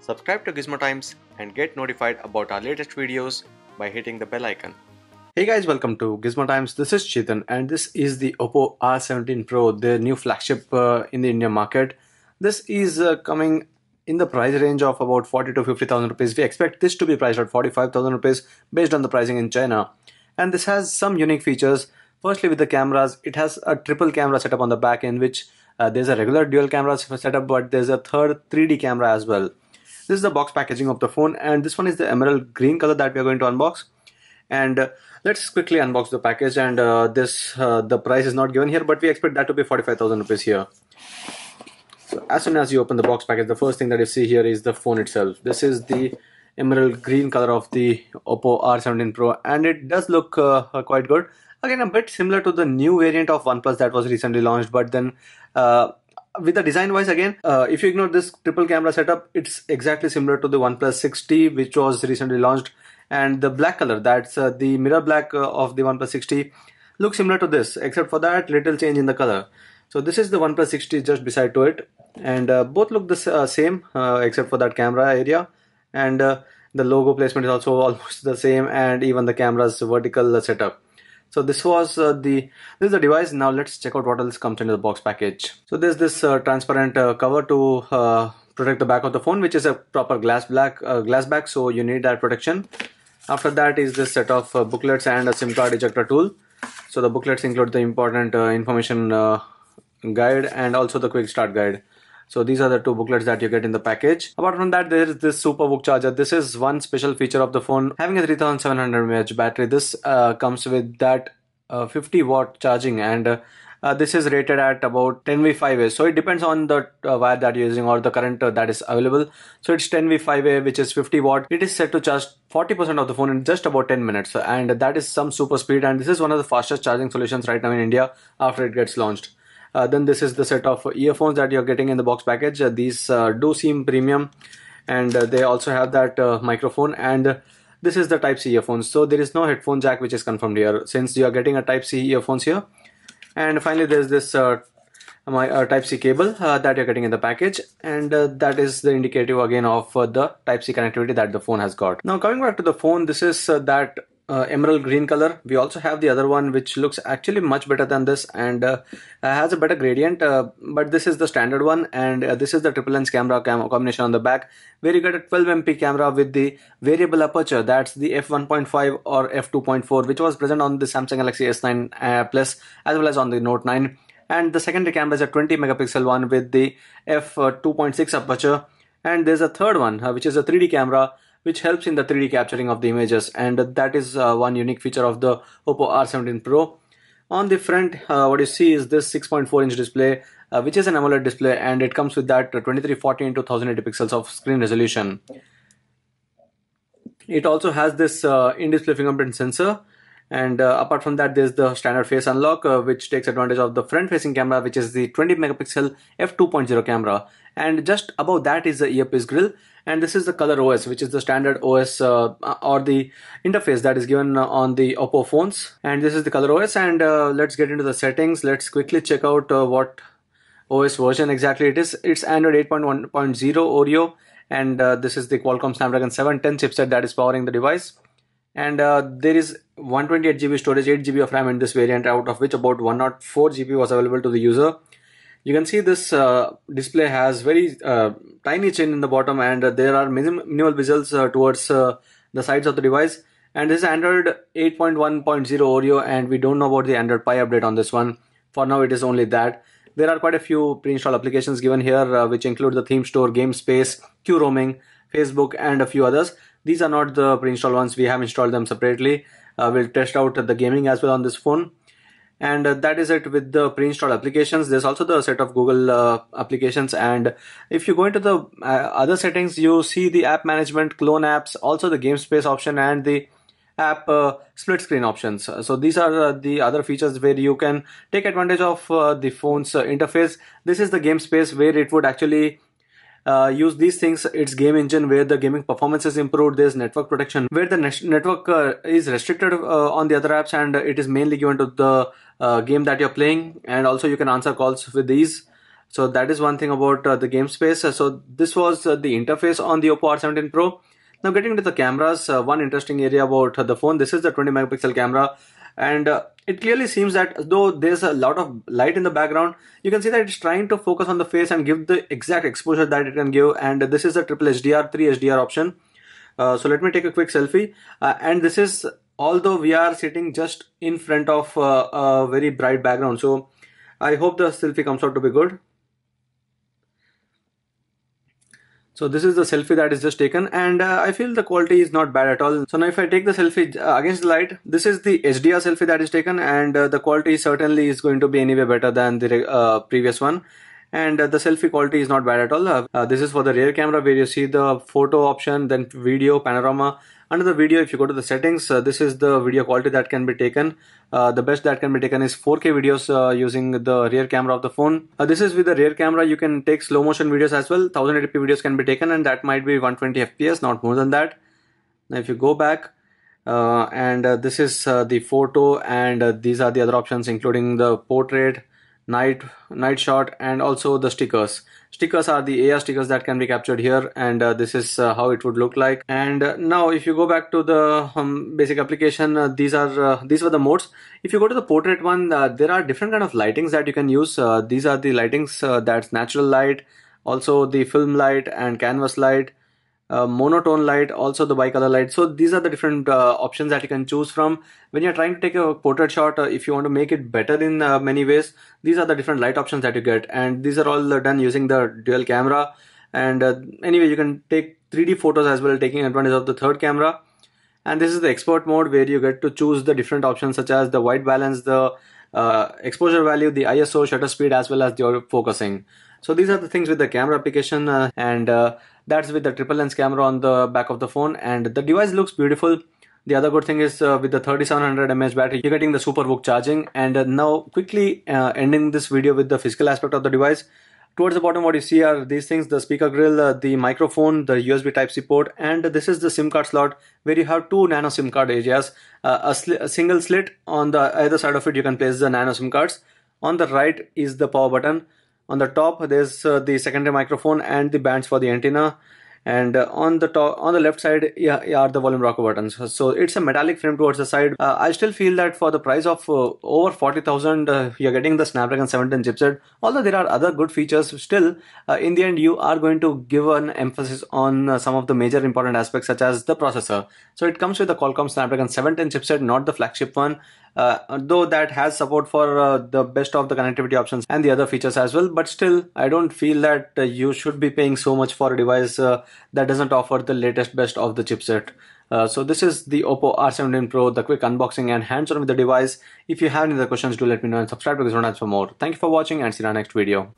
Subscribe to Gizmo Times and get notified about our latest videos by hitting the bell icon. Hey guys, welcome to Gizmo Times. This is Chetan and this is the OPPO R17 Pro, the new flagship in the Indian market. This is coming in the price range of about 40 to 50,000 rupees. We expect this to be priced at 45,000 rupees based on the pricing in China. And this has some unique features. Firstly, with the cameras, it has a triple camera setup on the back, in which there's a regular dual camera setup, but there's a third 3D camera as well. This is the box packaging of the phone, and this one is the emerald green color that we are going to unbox. And let's quickly unbox the package. And the price is not given here, but we expect that to be 45,000 rupees here. So as soon as you open the box package, the first thing that you see here is the phone itself. This is the emerald green color of the OPPO R17 Pro, and it does look quite good. Again, a bit similar to the new variant of OnePlus that was recently launched, but then with the design wise, again, if you ignore this triple camera setup, it's exactly similar to the OnePlus 6T, which was recently launched. And the black color, that's the mirror black of the OnePlus 6T, looks similar to this, except for that little change in the color. So this is the OnePlus 6T just beside to it, and both look the same except for that camera area. And the logo placement is also almost the same, and even the camera's vertical setup. So this is the device. Now let's check out what else comes into the box package. So there's this transparent cover to protect the back of the phone, which is a proper glass back, so you need that protection. After that is this set of booklets and a SIM card ejector tool. So the booklets include the important information guide and also the quick start guide. So these are the two booklets that you get in the package. Apart from that, there is this SuperVOOC charger. This is one special feature of the phone. Having a 3700 mAh battery, this comes with that 50 watt charging, and this is rated at about 10V5A. So it depends on the wire that you're using or the current that is available. So it's 10V5A, which is 50 watt. It is set to charge 40% of the phone in just about 10 minutes. And that is some super speed. And this is one of the fastest charging solutions right now in India after it gets launched. Then this is the set of earphones that you're getting in the box package. These do seem premium, and they also have that microphone, and this is the Type-C earphones. So there is no headphone jack which is confirmed here, since you are getting a Type-C earphones here. And finally there's this Type-C cable that you're getting in the package, and that is the indicative again of the Type-C connectivity that the phone has got. Now coming back to the phone, this is that emerald green color. We also have the other one which looks actually much better than this, and has a better gradient, but this is the standard one, and this is the triple lens camera combination on the back, where you get a 12MP camera with the variable aperture. That's the f1.5 or f2.4, which was present on the Samsung Galaxy S9 Plus as well as on the Note 9. And the secondary camera is a 20 megapixel one with the f2.6 aperture, and there's a third one which is a 3D camera, which helps in the 3D capturing of the images, and that is one unique feature of the OPPO R17 Pro. On the front, what you see is this 6.4-inch display, which is an AMOLED display, and it comes with that 2340 into 1080 pixels of screen resolution. It also has this in-display fingerprint sensor, and apart from that, there's the standard face unlock, which takes advantage of the front-facing camera, which is the 20 megapixel f2.0 camera, and just above that is the earpiece grill. And this is the color OS, which is the standard OS or the interface that is given on the OPPO phones. And this is the color OS, and let's get into the settings. Let's quickly check out what OS version exactly it is. It's Android 8.1.0 Oreo, and this is the Qualcomm Snapdragon 710 chipset that is powering the device. And there is 128GB storage, 8GB of RAM in this variant, out of which about 104GB was available to the user. You can see this display has very tiny chin in the bottom, and there are minimal bezels towards the sides of the device. And this is Android 8.1.0 Oreo, and we don't know about the Android Pie update on this one. For now, it is only that. There are quite a few pre-installed applications given here, which include the Theme Store, Game Space, Q Roaming, Facebook, and a few others. These are not the pre-installed ones. We have installed them separately. We'll test out the gaming as well on this phone. And that is it with the pre-installed applications. There's also the set of Google applications, and if you go into the other settings, you see the app management, clone apps, also the game space option, and the app split screen options. So these are the other features where you can take advantage of the phone's interface. This is the game space, where it would actually use these things. It's game engine, where the gaming performance is improved. There's network protection, where the network is restricted on the other apps, and it is mainly given to the game that you're playing. And also you can answer calls with these. So that is one thing about the game space. So this was the interface on the OPPO R17 Pro. Now getting into the cameras, one interesting area about the phone, this is the 20 megapixel camera, and it clearly seems that though there's a lot of light in the background, you can see that it's trying to focus on the face and give the exact exposure that it can give, and this is a triple HDR, 3 HDR option. So let me take a quick selfie, and this is although we are sitting just in front of a very bright background. So I hope the selfie comes out to be good. So this is the selfie that is just taken, and I feel the quality is not bad at all. So now if I take the selfie against the light, this is the HDR selfie that is taken, and the quality certainly is going to be anyway better than the previous one. And the selfie quality is not bad at all. This is for the rear camera, where you see the photo option, then video, panorama. Under the video, if you go to the settings, this is the video quality that can be taken. The best that can be taken is 4K videos using the rear camera of the phone. This is with the rear camera. You can take slow motion videos as well. 1080p videos can be taken, and that might be 120 fps, not more than that. Now if you go back, this is the photo, and these are the other options, including the portrait, night shot, and also the stickers. Stickers are the AR stickers that can be captured here, and this is how it would look like. And now if you go back to the basic application, these were the modes. If you go to the portrait one, there are different kind of lightings that you can use. These are the lightings, that's natural light, also the film light and canvas light, monotone light, also the bicolor light. So these are the different options that you can choose from when you're trying to take a portrait shot. If you want to make it better in many ways, these are the different light options that you get, and these are all done using the dual camera. And anyway, you can take 3D photos as well, taking advantage of the third camera. And this is the expert mode, where you get to choose the different options such as the white balance, the exposure value, the ISO, shutter speed, as well as the focusing. So these are the things with the camera application, and that's with the triple lens camera on the back of the phone, and the device looks beautiful. The other good thing is with the 3700 mAh battery, you're getting the SuperVOOC charging. And now quickly ending this video with the physical aspect of the device. Towards the bottom, what you see are these things: the speaker grill, the microphone, the USB Type-C port, and this is the SIM card slot, where you have two nano SIM card areas. A single slit on the either side of it, you can place the nano SIM cards. On the right is the power button. On the top, there's the secondary microphone and the bands for the antenna. And on the left side, are the volume rocker buttons. So it's a metallic frame towards the side. I still feel that for the price of over 40,000, you're getting the Snapdragon 710 chipset. Although there are other good features, still in the end you are going to give an emphasis on some of the major important aspects, such as the processor. So it comes with the Qualcomm Snapdragon 710 chipset, not the flagship one. Though that has support for the best of the connectivity options and the other features as well, but still I don't feel that you should be paying so much for a device that doesn't offer the latest best of the chipset. So this is the OPPO R17 Pro, the quick unboxing and hands-on with the device. If you have any other questions, do let me know, and subscribe to Gizmo for more. Thank you for watching, and see you in our next video.